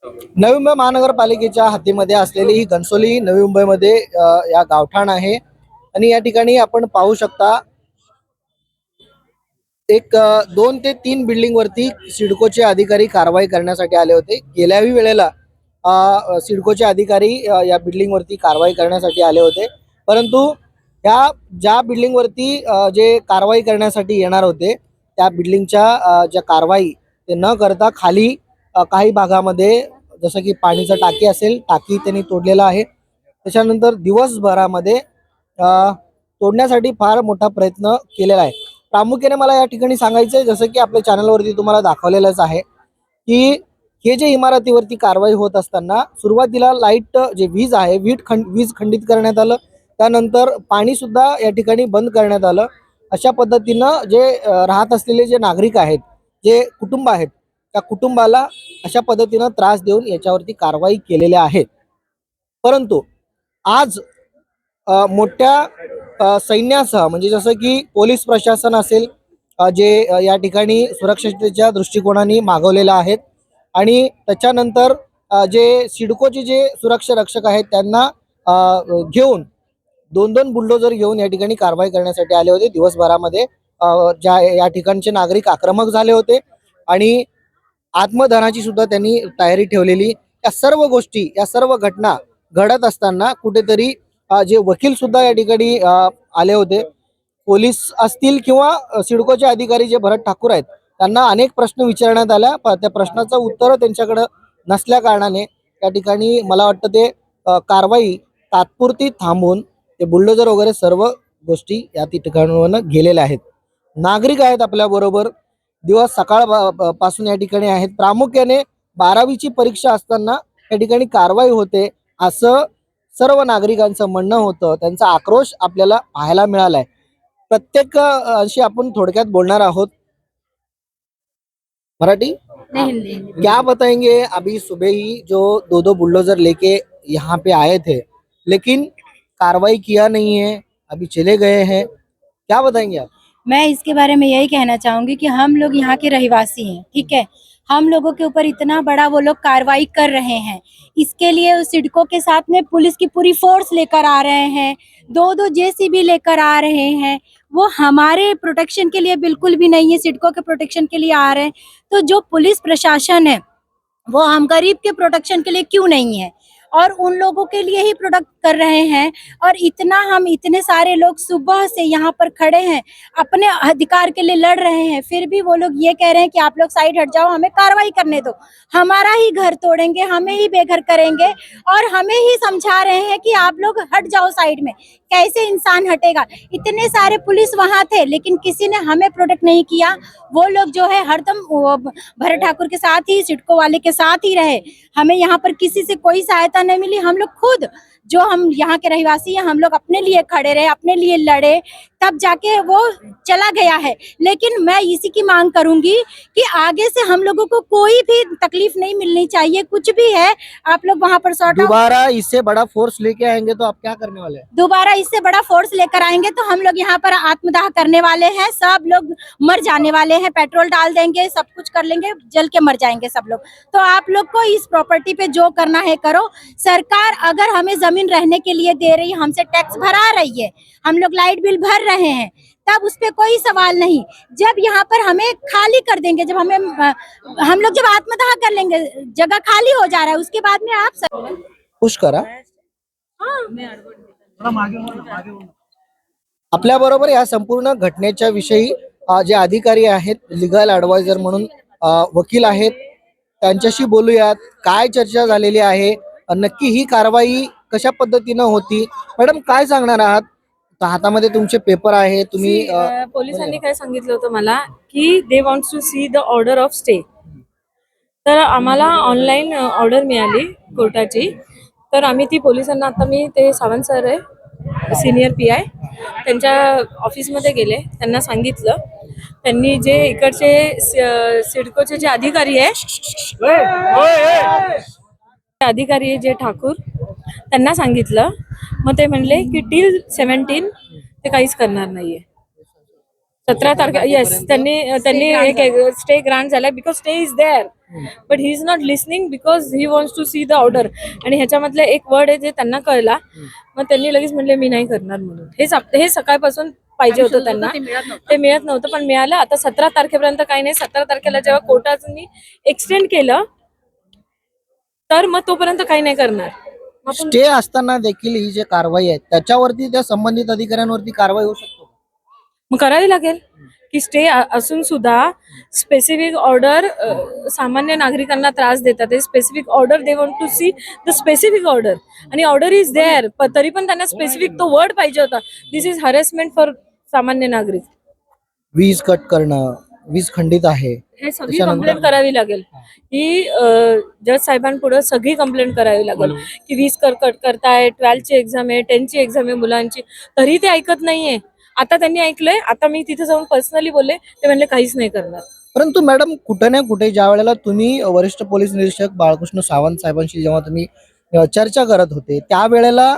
नवी मुंबई महानगरपालिकेच्या हद्दीमध्ये असलेली ही घनसोली नवी मुंबईमध्ये या गावठाण आहे आणि या ठिकाणी आपण पाहू शकता एक 2 ते 3 बिल्डिंग वरती सिडकोचे अधिकारी कारवाई करण्यासाठी आले होते। गेल्याही वेळेला सिडकोचे अधिकारी या बिल्डिंग वरती कारवाई करण्यासाठी आले होते, परंतु ह्या ज्या बिल्डिंग वरती जे कारवाई करण्यासाठी येणार होते त्या बिल्डिंगच्या ज्या कारवाई ते न करता खाली काही भागामध्ये जसं की पाणीचा टाकी असेल, टाकी त्यांनी तोडलेला आहे। त्याच्यानंतर दिवसभरामध्ये तोडण्यासाठी फार मोठा प्रयत्न केलेला आहे। प्रामुख्याने मला या ठिकाणी सांगायचं आहे, जसं की आपल्या चॅनलवरती तुम्हाला दाखवलेलंच आहे की हे जे इमारतीवरती कारवाई होत असताना सुरुवातीला लाईट जे वीज आहे वीज खंडित करण्यात आलं, त्यानंतर पाणी सुद्धा या ठिकाणी बंद करण्यात आलं। अशा पद्धतीनं जे राहत असलेले जे नागरिक आहेत, जे कुटुंब आहेत, त्या कुटुंबाला अशा पद्धतीनं त्रास देऊन याच्यावरती कारवाई केलेल्या आहेत। परंतु आज मोठ्या सैन्यासह म्हणजे जसं की पोलीस प्रशासन असेल, जे या ठिकाणी सुरक्षिततेच्या दृष्टिकोनाने मागवलेलं आहेत आणि त्याच्यानंतर जे सिडकोचे जे सुरक्षा रक्षक आहेत त्यांना घेऊन 2-2 बुलडोजर घेऊन या ठिकाणी कारवाई करण्यासाठी आले होते। दिवसभरामध्ये ज्या या ठिकाणचे नागरिक आक्रमक झाले होते आणि आत्मदहनाची सुद्धा त्यांनी तयारी ठेवलेली। या सर्व गोष्टी, या सर्व घटना घडत असताना कुठेतरी जे वकील सुद्धा या ठिकाणी आले होते। पोलीस असतील किंवा सिडकोचे अधिकारी जे भरत ठाकूर आहेत त्यांना अनेक प्रश्न विचारण्यात आल्या, त्या प्रश्नाचं उत्तर त्यांच्याकडे नसल्या कारणाने या ठिकाणी मला वाटतं ते कारवाई तात्पुरती थांबून ते बुलडोजर वगैरे सर्व गोष्टी या ठिकाणावरून गेलेल्या आहेत। नागरिक आहेत आपल्या बरोबर, दिवस सकाळ पासून या ठिकाणी आहेत। प्रामुख्याने 12वीची परीक्षा असताना या ठिकाणी कारवाई होते असं सर्व नागरिकांचं म्हणणं होतं, त्यांचा आक्रोश आपल्याला पाहायला मिळालाय। प्रत्येक अशी आपण थोडक्यात बोलणार आहोत। मराठी नहीं। क्या बताएंगे, अभी सुबह ही जो 2-2 बुलडोजर लेके यहाँ पे आए थे लेकिन कार्रवाई किया नहीं है, अभी चले गए हैं, क्या बताएंगे आप? मैं इसके बारे में यही कहना चाहूंगी कि हम लोग यहाँ के रहवासी हैं, ठीक है। हम लोगों के ऊपर इतना बड़ा वो लोग कार्रवाई कर रहे हैं, इसके लिए उस सिडको के साथ में पुलिस की पूरी फोर्स लेकर आ रहे हैं, 2-2 जेसीबी लेकर आ रहे हैं। वो हमारे प्रोटेक्शन के लिए बिल्कुल भी नहीं है, सिडको के प्रोटेक्शन के लिए आ रहे हैं। तो जो पुलिस प्रशासन है वो हम गरीब के प्रोटेक्शन के लिए क्यों नहीं है, और उन लोगों के लिए ही प्रोडक्ट कर रहे हैं। और हम इतने सारे लोग सुबह से यहाँ पर खड़े हैं, अपने अधिकार के लिए लड़ रहे हैं, फिर भी वो लोग ये कह रहे हैं कि आप लोग साइड हट जाओ, हमें कार्रवाई करने दो। हमारा ही घर तोड़ेंगे, हमें ही बेघर करेंगे और हमें ही समझा रहे हैं कि आप लोग हट जाओ साइड में। कैसे इंसान हटेगा? इतने सारे पुलिस वहां थे लेकिन किसी ने हमें प्रोटेक्ट नहीं किया। वो लोग जो है हरदम भरत ठाकुर के साथ ही, सिडको वाले के साथ ही रहे। हमें यहाँ पर किसी से कोई सहायता नहीं मिली। हम लोग खुद, जो हम यहाँ के रहवासी हैं, हम लोग अपने लिए खड़े रहे, अपने लिए लड़े, तब जाके वो चला गया है। लेकिन मैं इसी की मांग करूंगी कि आगे से हम लोगों को कोई भी तकलीफ नहीं मिलनी चाहिए। कुछ भी है आप लोग वहाँ पर सॉर्ट आउट। दोबारा इससे बड़ा फोर्स लेके आएंगे तो आप क्या करने वाले हैं? दोबारा इससे बड़ा फोर्स लेकर आएंगे तो हम लोग यहाँ पर आत्मदाह करने वाले हैं। सब लोग मर जाने वाले हैं, पेट्रोल डाल देंगे, सब कुछ कर लेंगे, जल के मर जाएंगे सब लोग। तो आप लोग को इस प्रॉपर्टी पे जो करना है करो। सरकार अगर हमें जमीन रहने के लिए दे रही है, हमसे टैक्स भरा रही है, हम लोग लाइट बिल भर रहे हैं, तब उस पे कोई सवाल नहीं। जब यहाँ पर हमें खाली कर देंगे, जब हम लोग जब आत्मदाह कर लेंगे, जगह खाली हो जा रहा है, उसके बाद में आप खुश करा। आपल्या बरोबर या संपूर्ण घटनेच्या विषयी जे अधिकारी आहेत, लीगल ॲडवायझर म्हणून वकील आहेत, त्यांच्याशी बोलूयात। काय चर्चा झालेली आहे, नक्की ही कारवाई कशा पद्धतीनं होती? मॅडम काय सांगणार आहात? हातामध्ये तुमचे पेपर आहे, तुम्ही पोलिसांनी काय सांगितलं होतं मला की they wants to see the order of stay. तर आम्हाला ऑनलाईन ऑर्डर मिळाली कोर्टाची, तर आम्ही ती पोलिसांना, आता मी ते सावंत सर आहे सिनियर PI, त्यांच्या ऑफिसमध्ये गेले, त्यांना सांगितलं। त्यांनी जे इकडचे सिडकोचे जे अधिकारी आहे जे ठाकूर, त्यांना सांगितलं। मग ते म्हणले की टिल 17 ते काहीच करणार नाहीये। 17 तारखेला येस, त्यांनी एक स्टे ग्रांट झाला because stay is there. But he is not listening because he wants to see the order. आणि ह्याच्यामधलं एक वर्ड आहे जे त्यांना कळला, मग त्यांनी लगेच म्हणले मी नाही करणार म्हणून. हे सकाळपासून पाहिजे होतं त्यांना, ते मिळत नव्हतं पण मिळालं. आता 17 तारखेपर्यंत काही नाही. 17 तारखेला जेव्हा कोर्टाने एक्सटेंड केलं तर मग तोपर्यंत काही नाही करणार. स्टे असताना देखील ही जे कारवाई आहे त्याच्यावरती त्या संबंधित अधिकाऱ्यांवरती कारवाई होऊ शकतो. मग करावी लागेल की स्टे असून सुद्धा स्पेसिफिक ऑर्डर सामान्य नागरिकांना त्रास देतात. Specific order they want to see the specific order, आणि ऑर्डर इज देअर, तरी पण त्यांना स्पेसिफिक तो वर्ड पाहिजे होता. दिस इज हॅरेसमेंट फॉर सामान्य नागरिक. वीज कट करणं, वीज खंडित आहे, हे सगळी कंप्लेंट करावी लागेल. ही जज साहेबांपुढे सगळी कंप्लेंट करावी लागेल की वीज कट करताय, 12ची एक्झाम आहे, 10ची एक्झाम आहे मुलांची, तरी ते ऐकत नाहीये. आता त्यांनी ऐकलंय. आता मी तिथे जाऊन पर्सनली बोलले, ते म्हणले काहीच नाही करणार. परंतु मॅडम कुठे ना कुठे ज्या वेळेला तुम्ही वरिष्ठ पोलीस निरीक्षक बाळकृष्ण सावंत साहेबांशी जेव्हा तुम्ही चर्चा करत होते त्यावेळेला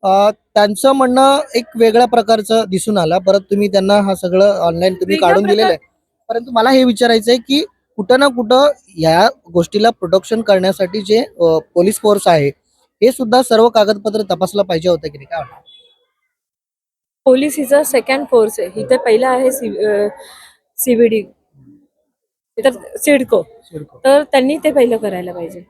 त्यांचं म्हणणं एक वेगळ्या प्रकारचं दिसून आलं. परत तुम्ही त्यांना हा सगळं ऑनलाईन तुम्ही वेगळ्या काढून दिलेलं आहे. परंतु मला हे विचारायचं आहे की कुठं ना कुठं या गोष्टीला प्रोटेक्शन करण्यासाठी जे पोलीस फोर्स आहे हे सुद्धा सर्व कागदपत्र तपासलं पाहिजे होतं की नाही, काय वाटतं? पोलीस हिचा सेकंड फोर्स आहे. इथे पहिला आहे सीबीडी, तर सिडको, तर त्यांनी ते पहिलं करायला पाहिजे.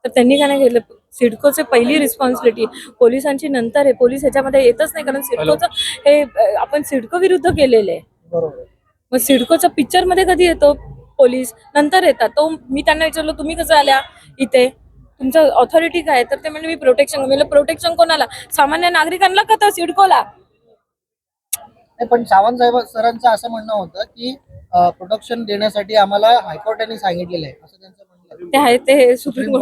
तर त्यांनी काय नाही केलं. सिडकोचे पहिली रिस्पॉन्सिबिलिटी पोलिसांची नंतर आहे. पोलीस ह्याच्यामध्ये येतच नाही, कारण सिडकोचं हे आपण सिडको विरुद्ध केलेलं आहे. बरोबर. मग सिडकोच्या पिक्चर मध्ये कधी येतो पोलीस? नंतर येतात. तो मी त्यांना विचारलं तुम्ही कसं आल्या इथे, तुमचं ऑथॉरिटी काय? तर ते म्हणजे मी प्रोटेक्शन. मी प्रोटेक्शन कोणाला? सामान्य नागरिकांना का तर सिडकोला? पण सावंत साहेब सरांचं असं म्हणणं होतं की प्रोटेक्शन देण्यासाठी आम्हाला हायकोर्टाने सांगितलेलं आहे असं त्यांचं म्हणणं आहे. ते आहे ते सुप्रीम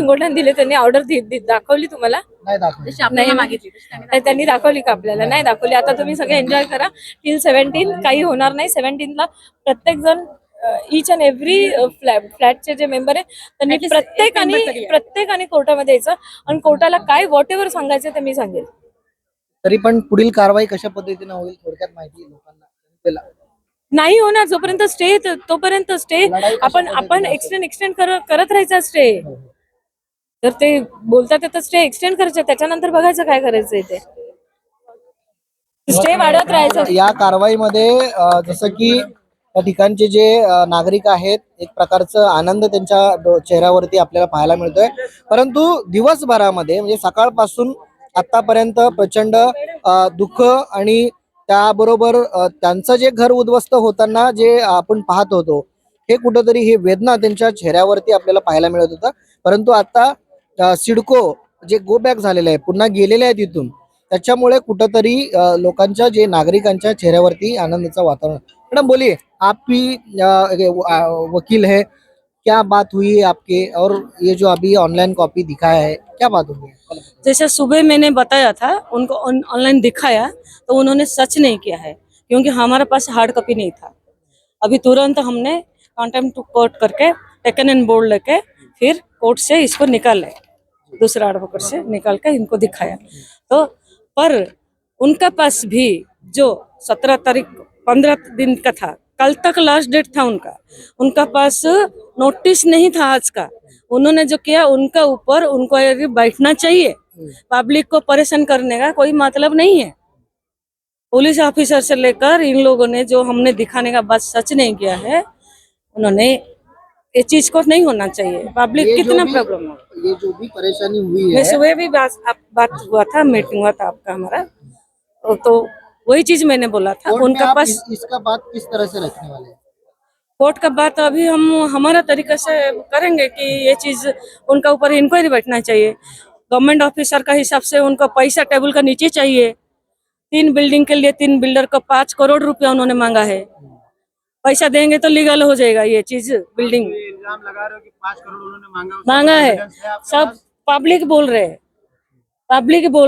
कोर्टाने दिले. त्यांनी ऑर्डर दाखवली तुम्हाला? नाही दाखवलं. नाही मागितली. त्यांनी दाखवली का आपल्याला? नाही दाखवली. आता तुम्ही सगळे एन्जॉय करा टिल 17. काही होणार नाही. 17ला प्रत्येक जण इच अँड एव्हरी फ्लॅटचे जे मेंबर आहे त्यांनी प्रत्येकाने कोर्टामध्ये यायचं, आणि कोर्टाला काय व्हॉट एव्हर सांगायचं ते मी सांगेल. तरी पण पुढील कारवाई कशा पद्धतीने होईल थोडक्यात माहिती लोकांना नाही होणार. जोपर्यंत स्टे तोपर्यंत स्टे आपण एक्सटेंड करत राहायचा स्टे. तर ते बोलतात तर स्टे एक्सटेंड करायचं, त्याच्यानंतर बघायचं काय करायचंय ते. स्टे वाढत राहायचं. या कारवाईमध्ये जसं की त्या ठिकाणचे जे नागरिक आहेत एक प्रकारचा आनंद त्यांच्या चेहऱ्यावरती आपल्याला पाहायला मिळतोय. परंतु दिवसभरामध्ये म्हणजे सकाळपासून आतापर्यंत प्रचंड दुःख आणि त्याबरोबर त्यांचं जे घर उद्ध्वस्त होताना जे आपण पाहत होतो हे कुठंतरी हे वेदना त्यांच्या चेहऱ्यावरती आपल्याला पाहायला मिळत होतं. परंतु आता सिडको जे गो बॅक झालेलं आहे, पुन्हा गेलेले आहे तिथून, त्याच्यामुळे कुठंतरी लोकांच्या जे नागरिकांच्या चेहऱ्यावरती आनंदाचं वातावरण. मैडम बोलिए, आप भी वकील है, क्या बात हुई है आपके और ये जो अभी ऑनलाइन कॉपी दिखाया है क्या बात हुई है? जैसे सुबह मैंने बताया था उनको, ऑनलाइन दिखाया तो उन्होंने सच नहीं किया है, क्योंकि हमारे पास हार्ड कॉपी नहीं था. अभी तुरंत हमने कॉन्टेम्प्ट टू कोर्ट करके टेकन एंड बोर्ड लेके फिर कोर्ट से इसको निकाले, दूसरा एडवोकेट से निकाल के इनको दिखाया. तो पर उनका पास भी जो 17 तारीख 15 दिन का था, कल तक लास्ट डेट था उनका पास नोटिस नहीं था आज का. उन्होंने जो किया उनका ऊपर उनको बैठना चाहिए. पब्लिक को परेशान करने का कोई मतलब नहीं है. पुलिस ऑफिसर से लेकर इन लोगों ने जो हमने दिखाने का बात सच नहीं किया है, उन्होंने ये चीज को नहीं होना चाहिए. पब्लिक कितना प्रॉब्लम हो. ये जो भी परेशानी हुई मैं है, सुबह भी बात हुआ था, मीटिंग हुआ था आपका हमारा, तो वही चीज मैंने बोला था. कोर्ट में उनका आप पास इसका बात किस तरह से रखने वाले हैं? कोर्ट का बात अभी हम हमारा तरीके से करेंगे कि ये चीज उनका ऊपर इंक्वायरी बैठना चाहिए. गवर्नमेंट ऑफिसर का हिसाब से उनको पैसा टेबल का नीचे चाहिए. 3 बिल्डिंग के लिए 3 बिल्डर को 5 करोड़ रुपया उन्होंने मांगा है. पैसा देंगे तो लीगल हो जाएगा ये चीज. बिल्डिंग इल्जाम लगा रहे हो कि 5 करोड़ उन्होंने मांगा है. सब पब्लिक बोल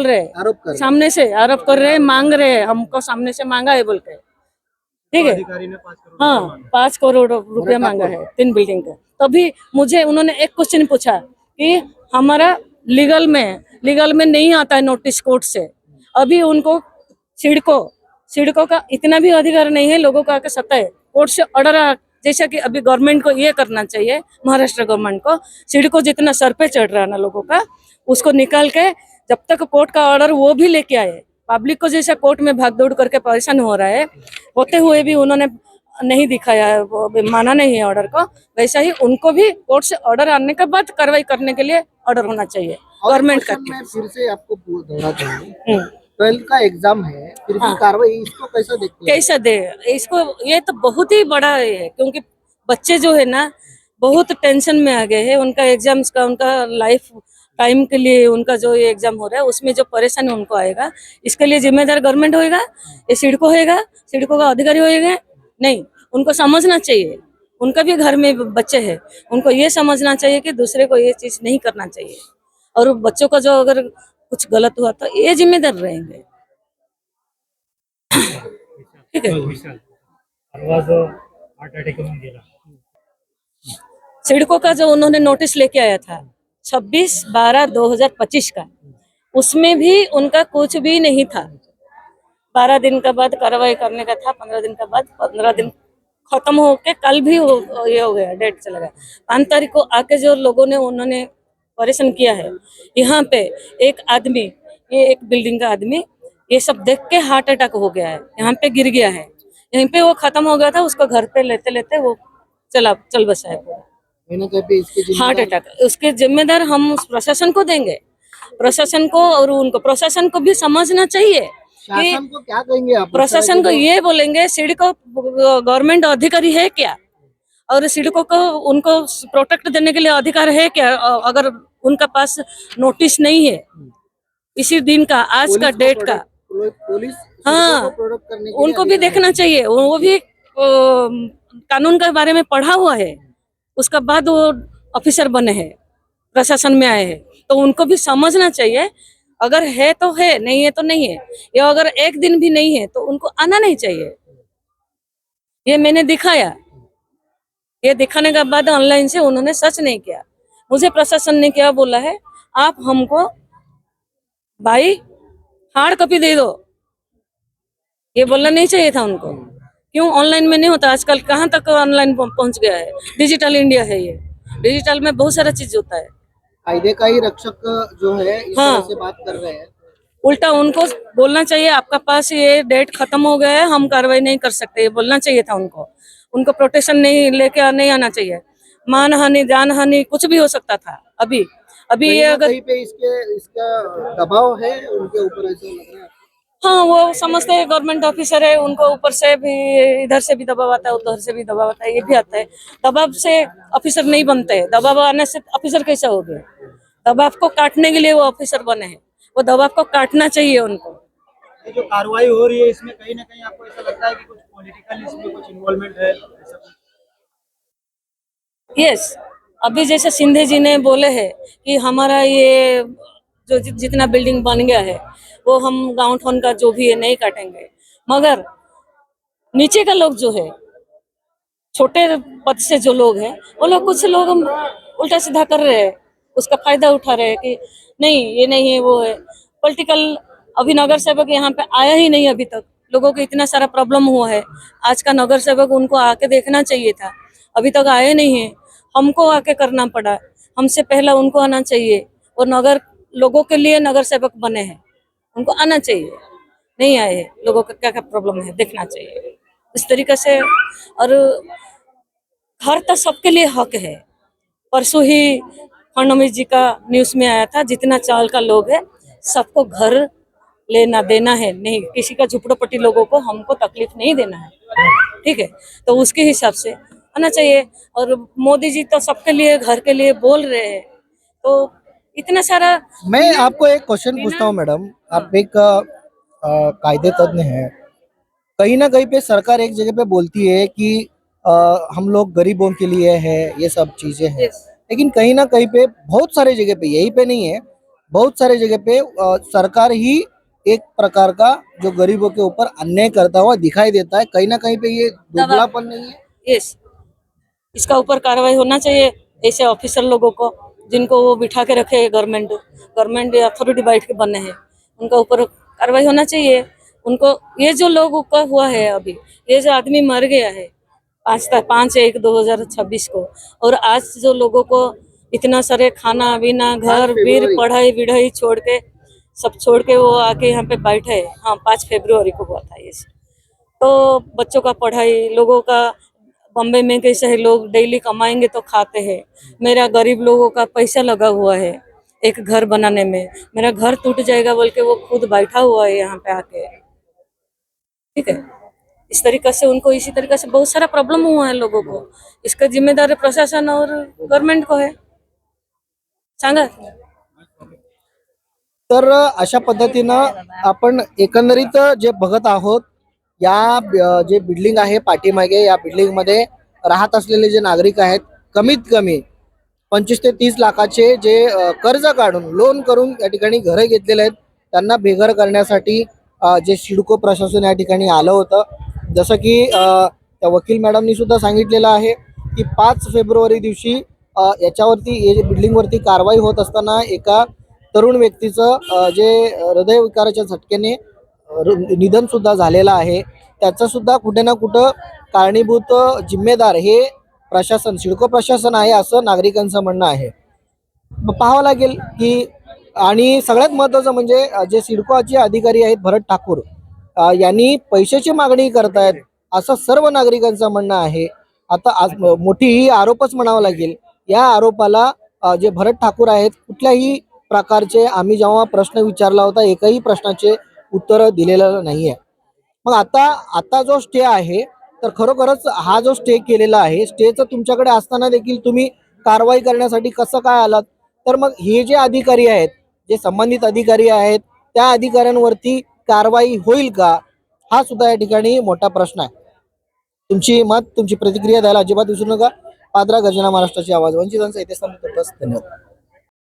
रहे हैं, आरोप कर सामने से आरोप कर रहे हैं, मांग रहे हैं हमको, सामने से मांगा है बोल के. ठीक है, अधिकारी ने 5 करोड़ हाँ 5 करोड़ रुपया मांगा है 3 बिल्डिंग का. तभी मुझे उन्होंने एक क्वेश्चन पूछा कि हमारा लीगल में नहीं आता है नोटिस कोर्ट से. अभी उनको सिडको का इतना भी अधिकार नहीं है लोगों का आके सत्ता है. कोर्ट से ऑर्डर जैसा कि अभी गवर्नमेंट को ये करना चाहिए, महाराष्ट्र गवर्नमेंट को, सिडको जितना सर पे चढ़ रहा है ना लोगों का, उसको निकाल के जब तक कोर्ट का ऑर्डर वो भी लेके आए। पब्लिक को जैसा कोर्ट में भाग दौड़ करके परेशान हो रहा है, होते हुए भी उन्होंने नहीं दिखाया है, वो माना नहीं है ऑर्डर को, वैसा ही उनको भी कोर्ट से ऑर्डर आने के बाद कार्रवाई करने के लिए ऑर्डर होना चाहिए गवर्नमेंट का। मैं फिर से आपको दोहराता हूँ, 12th का एग्जाम है, फिर भी हाँ। कार्रवाई इसको कैसा देखते हैं? कैसा दे इसको, ये तो बहुत ही बड़ा ये है, क्योंकि बच्चे जो है ना बहुत टेंशन में आ गए हैं। उनका एग्जाम्स का, उनका लाइफ टाइम के लिए उनका जो ये एग्जाम हो रहा है उसमें जो परेशानी उनको आएगा, इसके लिए जिम्मेदार गवर्नमेंट होएगा, ये सिडको होएगा, सिडको का अधिकारी होएगा? नहीं, उनको समझना चाहिए, उनका भी घर में बच्चे हैं, उनको ये समझना चाहिए कि दूसरे को ये चीज नहीं करना चाहिए, और बच्चों का जो अगर कुछ गलत हुआ तो ये जिम्मेदार रहेंगे। ठीक है। सिडको का जो उन्होंने नोटिस लेके आया था 26/12/2025 का, उसमें भी उनका कुछ भी नहीं था। 12 दिन के बाद कार्रवाई करने का था, 15 दिन के बाद, 15 दिन खत्म होके कल भी ये हो गया, डेट चला गया। 5 तारीख को आके जो लोगों ने उन्होंने परेशान किया है, यहाँ पे एक आदमी, ये एक बिल्डिंग का आदमी, ये सब देख के हार्ट अटैक हो गया है, यहाँ पे गिर गया है, यहीं पे वो खत्म हो गया था, उसको घर पे लेते लेते वो चल बसा है पूरा, कहीं ना कहीं पे इसके हार्ट अटैक। उसके जिम्मेदार हम उस प्रशासन को देंगे, प्रशासन को, और उनको प्रशासन को भी समझना चाहिए। शासन को क्या कहेंगे आप? प्रशासन को ये बोलेंगे, सिडको गवर्नमेंट अधिकारी है क्या, और सिडको को उनको प्रोटेक्ट देने के लिए अधिकार है क्या? अगर उनका पास नोटिस नहीं है इसी दिन का, आज का डेट का, पुलिस हाँ, प्रोटेक्ट करने के उनको भी देखना चाहिए। वो भी कानून के बारे में पढ़ा हुआ है, उसका बाद वो ऑफिसर बने हैं, प्रशासन में आए हैं, तो उनको भी समझना चाहिए। अगर है तो है, नहीं है तो नहीं है, या अगर एक दिन भी नहीं है तो उनको आना नहीं चाहिए। ये मैंने दिखाया, ये दिखाने के बाद ऑनलाइन से उन्होंने सच नहीं किया। मुझे प्रशासन ने क्या बोला है, आप हमको भाई हार्ड कॉपी दे दो, ये बोलना नहीं चाहिए था उनको। क्यों ऑनलाइन में नहीं होता? आजकल कहाँ तक ऑनलाइन पहुंच गया है, डिजिटल इंडिया है ये, डिजिटल में बहुत सारा चीज होता है। कायदे का ही रक्षक जो है इस हाँ। तरह से बात कर रहे हैं। उल्टा उनको बोलना चाहिए, आपका पास ये डेट खत्म हो गया है, हम कार्रवाई नहीं कर सकते, ये बोलना चाहिए था उनको। उनको प्रोटेक्शन नहीं लेके नहीं आना चाहिए, मान हानि, जान हानि कुछ भी हो सकता था। अभी ये अगर कहीं पे इसका दबाव है उनके ऊपर, ऐसा लग रहा है। हाँ, वो समझते हैं गवर्नमेंट ऑफिसर है, उनको ऊपर से भी, इधर से भी दबाव आता है, उधर से भी दबाव आता है, ये भी आता है। दबाव से ऑफिसर नहीं बनते, दबाव आने से ऑफिसर कैसा हो गया? दबाव को काटने के लिए वो ऑफिसर बने हैं, वो दबाव को काटना चाहिए उनको। ये जो कार्रवाई हो रही है इसमें कहीं ना कहीं आपको ऐसा लगता है कि कुछ पॉलिटिकल इसमें कुछ इन्वॉल्वमेंट है, ऐसा कुछ? यस, अभी जैसे सिंधे जी ने बोले हैं कि हमारा ये जो जितना बिल्डिंग बन गया है वो हम गाँव ठोन का जो भी है नहीं काटेंगे, मगर नीचे का लोग जो है, छोटे पद से जो लोग हैं, वो लोग, कुछ लोग उल्टा सीधा कर रहे हैं, उसका फायदा उठा रहे हैं कि नहीं ये नहीं है, वो है पॉलिटिकल। अभी नगर सेवक यहाँ पे आया ही नहीं अभी तक, लोगों को इतना सारा प्रॉब्लम हुआ है, आज का नगर सेवक उनको आके देखना चाहिए था, अभी तक आए नहीं है, हमको आके करना पड़ा, हमसे पहला उनको आना चाहिए, और नगर लोगों के लिए नगर सेवक बने हैं, उनको आना चाहिए, नहीं आए हैं, लोगों का क्या क्या प्रॉब्लम है देखना चाहिए इस तरीके से। और घर तो सबके लिए हक है। परसों ही फडणवीस जी का न्यूज में आया था, जितना चाल का लोग है सबको घर लेना देना है, नहीं किसी का झुपड़ोपट्टी लोगों को हमको तकलीफ नहीं देना है, ठीक है, तो उसके हिसाब से आना चाहिए। और मोदी जी तो सबके लिए, घर के लिए बोल रहे हैं, तो इतना सारा। मैं आपको एक क्वेश्चन पूछता हूँ मैडम, आप एक कायदे तज्ञ हैं, कहीं ना कहीं पे सरकार एक जगह पे बोलती है कि हम लोग गरीबों के लिए है, ये सब चीजें हैं, लेकिन कहीं ना कहीं पे बहुत सारे जगह पे, यही पे नहीं है, बहुत सारे जगह पे सरकार ही एक प्रकार का जो गरीबों के ऊपर अन्याय करता हुआ दिखाई देता है। कहीं ना कहीं पे ये दुबलापन नहीं है? यस, इसका ऊपर कार्रवाई होना चाहिए, ऐसे ऑफिसर लोगों को जिनको वो बिठा के रखे गवर्नमेंट अथॉरिटी बैठ के बने हैं, उनका ऊपर कार्रवाई होना चाहिए। उनको, ये जो लोगों का हुआ है अभी, ये जो आदमी मर गया है, 5/1/2026 को। और आज जो लोगों को इतना सारे खाना पीना घर बीर पढ़ाई विढ़ाई छोड़ के सब छोड़ के वो आके यहाँ पे बैठे हैं। हाँ, 5 फरवरी को हुआ था ये सब। तो बच्चों का पढ़ाई, लोगों का बॉम्बे में कैसे है, लोग डेली कमाएंगे तो खाते हैं। मेरा गरीब लोगों का पैसा लगा हुआ है एक घर बनाने में, मेरा घर टूट जाएगा बोल के वो खुद बैठा हुआ है यहाँ पे आके। ठीक है, इस तरीके से उनको इसी तरीके से बहुत सारा प्रॉब्लम हुआ है लोगों को। इसका जिम्मेदार प्रशासन और गवर्नमेंट को है। सांगा तर अशा पद्धतीनं आपण एकंदरीत जे बघत आहोत या जे बिल्डिंग आहे पाठीमागे, या बिल्डिंग मध्ये राहत असलेले जे नागरिक आहेत, कमीत कमी 25 ते 30 लाखाचे जे कर्ज काढून लोन करून या ठिकाणी घरं घेतलेले आहेत, त्यांना बेघर करण्यासाठी जे सिडको प्रशासन या ठिकाणी आलं होतं. जसं की त्या वकील मॅडमनी सुद्धा सांगितलेलं आहे की 5 फेब्रुवारी दिवशी याच्यावरती बिल्डिंगवरती कारवाई होत असताना एका तरुण व्यक्तीचं जे हृदयविकाराच्या झटक्याने निधन सुद्धा झालेलं आहे. त्याचं सुद्धा कुठे ना कुठं कारणीभूत जिम्मेदार हे प्रशासन, सिडको प्रशासन आहे असं नागरिकांचं म्हणणं आहे. पाहावं लागेल की, आणि सगळ्यात महत्त्वाचं म्हणजे जे सिडकोचे अधिकारी आहेत भरत ठाकूर यांनी पैशाची मागणी करतायत असं सर्व नागरिकांचं म्हणणं आहे. आता आज मोठी ही आरोपच म्हणावं लागेल. या आरोपाला जे भरत ठाकूर आहेत, कुठल्याही प्रकारचे आम्ही जेव्हा प्रश्न विचारला होता एकही प्रश्नाचे उत्तर दिलेलं नाहीये. मग आता जो स्टे आहे, तर खरोखरच हा जो स्टे केलेला आहे, स्टेचं तुमच्याकडे असताना देखील तुम्ही कारवाई करण्यासाठी कसं काय आलात? तर मग हे जे अधिकारी आहेत, जे संबंधित अधिकारी आहेत, त्या अधिकाऱ्यांवरती कारवाई होईल का, हा सुद्धा या ठिकाणी मोठा प्रश्न आहे. तुमची प्रतिक्रिया द्यायला अजिबात विसरू नका. पादरा गर्जना महाराष्ट्राची आवाज, वंचितांचा इथे धन्यवाद.